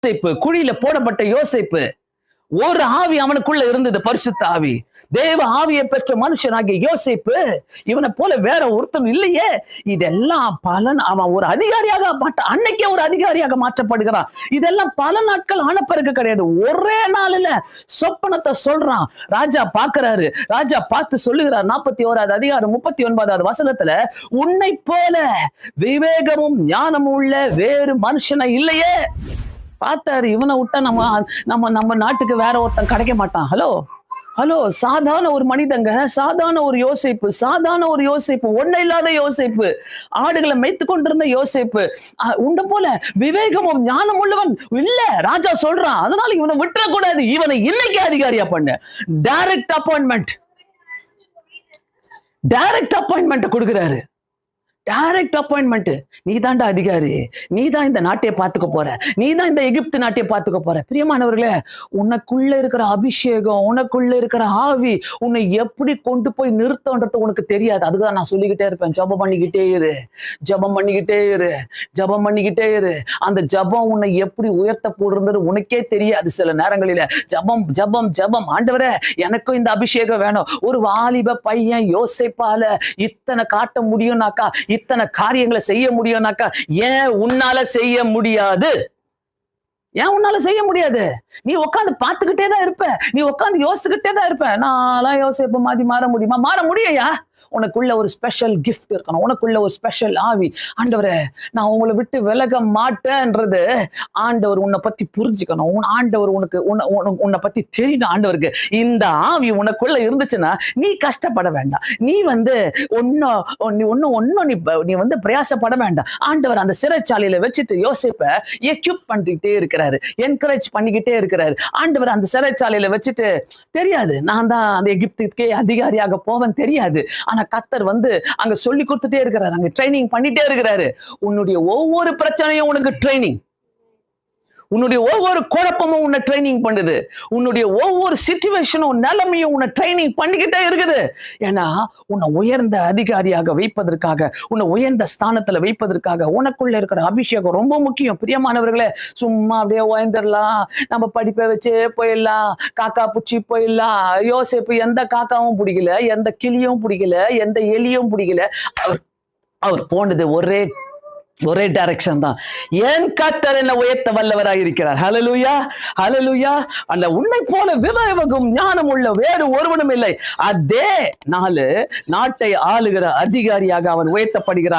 யோசேப்பு, குழியில போடப்பட்ட யோசேப்பு, ஒரு ஆவி அவனுக்குள்ள இருந்தது, பரிசுத்த ஆவி. தேவ ஆவியை பெற்ற மனுஷனாகிய யோசேப்பு, இவனை போல வேற ஒருத்தன் இல்லையே. இதெல்லாம் பலன். அவன் ஒரு அதிகாரியாக அன்னைக்கே ஒரு அதிகாரியாக மாற்றப்படுகிறான். இதெல்லாம் பல நாட்கள் ஆன பிறகு கிடையாது. ஒரே நாளில சொப்பனத்தை சொல்றான். ராஜா பாக்குறாரு. ராஜா பார்த்து சொல்லுகிறார். 41வது அதிகாரம் 39வது வசனத்துல, உன்னை போல விவேகமும் ஞானமும் உள்ள வேறு மனுஷனை இல்லையே. பார்த்தாரு, இவனை விட்டா நம்ம நாட்டுக்கு வேற ஒருத்தன் கிடைக்க மாட்டான். ஹலோ ஹலோ, சாதாரண ஒரு மனிதங்க, சாதாரண ஒரு யோசேப்பு, சாதாரண ஒரு யோசேப்பு, ஒன்ன இல்லாத யோசேப்பு, ஆடுகளை மேய்த்து கொண்டிருந்த யோசேப்பு, உண்ட போல விவேகமும் ஞானம் உள்ளவன் இல்ல. ராஜா சொல்றான், அதனால இவனை விட்டுறக்கூடாது, இவனை இன்னைக்கு அதிகாரியா பண்ண. டைரக்ட் அப்பாயின்மெண்ட் கொடுக்கிறாரு. Direct appointment. நீ தாண்டா அதிகாரி, நீ தான் இந்த நாட்டையை பார்த்துக்க போற, நீ தான் இந்த எகிப்து நாட்டையை பார்த்துக்க போற. பிரியமானவர்களே, உனக்குள்ள இருக்கிற அபிஷேகம், உனக்குள்ள இருக்கிற ஆவி உன்னை எப்படி கொண்டு போய் நிறுத்தன்றது உனக்கு தெரியாது. அதுதான் நான் சொல்லிக்கிட்டே இருப்பேன், ஜபம் பண்ணிக்கிட்டே இரு, ஜபம் பண்ணிக்கிட்டே இரு, ஜபம் பண்ணிக்கிட்டே இரு. அந்த ஜபம் உன்னை எப்படி உயர்த்த போடுறது உனக்கே தெரியாது சில நேரங்களில. ஜபம் ஜபம் ஜபம். ஆண்டவரே, எனக்கும் இந்த அபிஷேகம் வேணும். ஒரு வாலிப பையன் யோசேப்பால இத்தனை காட்ட முடியும்னாக்கா, இத்தனை காரியங்களை செய்ய முடியும்னாக்கா, ஏன் உன்னால செய்ய முடியாது? ஏன் உன்னால செய்ய முடியாது? நீ உட்காந்து பார்த்துக்கிட்டே தான் இருப்ப, நீ உட்காந்து யோசிச்சுக்கிட்டே தான் இருப்ப. நான் யோசிப்ப மாதிரி மாற முடியுமா? மாற முடியா? உனக்குள்ள ஒரு ஸ்பெஷல் கிஃப்ட் இருக்கணும், உனக்குள்ள ஒரு ஸ்பெஷல் ஆவி. ஆண்டவரே, நான் உங்களை விட்டு விலக மாட்டேன்றது ஆண்டவர் உன்னை பத்தி புரிஞ்சுக்கணும். ஆண்டவர் உன்னை பத்தி தெரியணும். ஆண்டவருக்கு இந்த ஆவி உனக்குள்ள இருந்துச்சுன்னா நீ கஷ்டப்பட வேண்டாம், நீ நீ பிரயாசப்பட வேண்டாம். ஆண்டவர் அந்த சிறைச்சாலையில வச்சுட்டு யோசிப்ப எக்யூப் பண்ணிக்கிட்டே இருக்கிறாரு, என்கரேஜ் பண்ணிக்கிட்டே இருக்கிறாரு. ஆண்டவர் அந்த சிறைச்சாலையில வச்சுட்டு, தெரியாது நான் தான் அந்த எகிப்துக்கே அதிகாரியாக போவேன் தெரியாது, ஆனா கர்த்தர் அங்க சொல்லி கொடுத்துட்டே இருக்கிறாரு, அங்க ட்ரைனிங் பண்ணிட்டே இருக்கிறாரு. உன்னுடைய ஒவ்வொரு பிரச்சனையும் உனக்கு ட்ரைனிங், உன்னுடைய ஒவ்வொரு குழப்பமும் உன்னை ட்ரைனிங் பண்ணுது, உன்னுடைய ஒவ்வொரு சிச்சுவேஷனும் நிலைமையும் உன்னை ட்ரைனிங் பண்ணிக்கிட்டே இருக்குது. ஏன்னா உன்னை உயர்ந்த அதிகாரியாக வைப்பதற்காக, உன்னை உயர்ந்த ஸ்தானத்துல வைப்பதற்காக உனக்குள்ள இருக்கிற அபிஷேகம் ரொம்ப முக்கியம். பிரியமானவர்களே, சும்மா அப்படியே உயர்ந்துடலாம், நம்ம படிப்பை வச்சே போயிடலாம், காக்கா பூச்சி போயிடலாம். யோசேப்பு எந்த காக்காவும் பிடிக்கல, எந்த கிளியும் பிடிக்கல, எந்த எலியும் பிடிக்கல. அவர் போனது ஒரே டைரக்ஷன் தான். என் கர்த்தர் என்ன உயர்த்த வல்லவராக இருக்கிறார். ஹல்லேலூயா, ஹல்லேலூயா. அந்த உன்னை போல விவேகம் ஞானம் உள்ள வேறு ஒருவனும் இல்லை. அதே நாளு நாட்டை ஆளுகிற அதிகாரியாக அவன் உயர்த்தப்படுகிறான்.